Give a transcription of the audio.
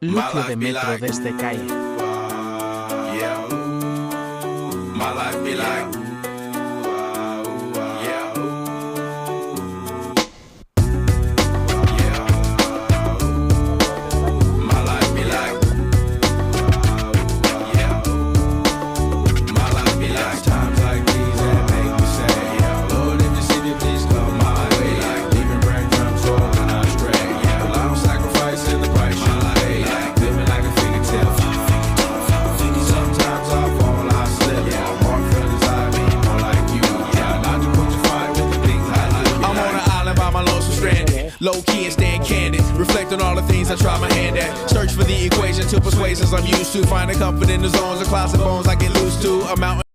Lucio de Metro desde kayak. Yeah. My life be like. Yeah. Yeah. My life be like. Yeah. My life be like. Times like these that make me say, yeah. Lord, if you see me, please come my way. Like leaving breadcrumbs for when I stray. Yeah. Well, I'm sacrificing the price you pay. Like living like a figure tale. Sometimes I fall, I slip. Yeah, more feelings I mean, more like you. Yeah, not to put you fight with the things I do. I'm on an island by my lonesome stranded. Low key and staying candid. Reflect on all the things I try my hand at. Search for the equation to persuasions I'm used to. Finding comfort in the zones of clouds and bones I get loose to. A mountain.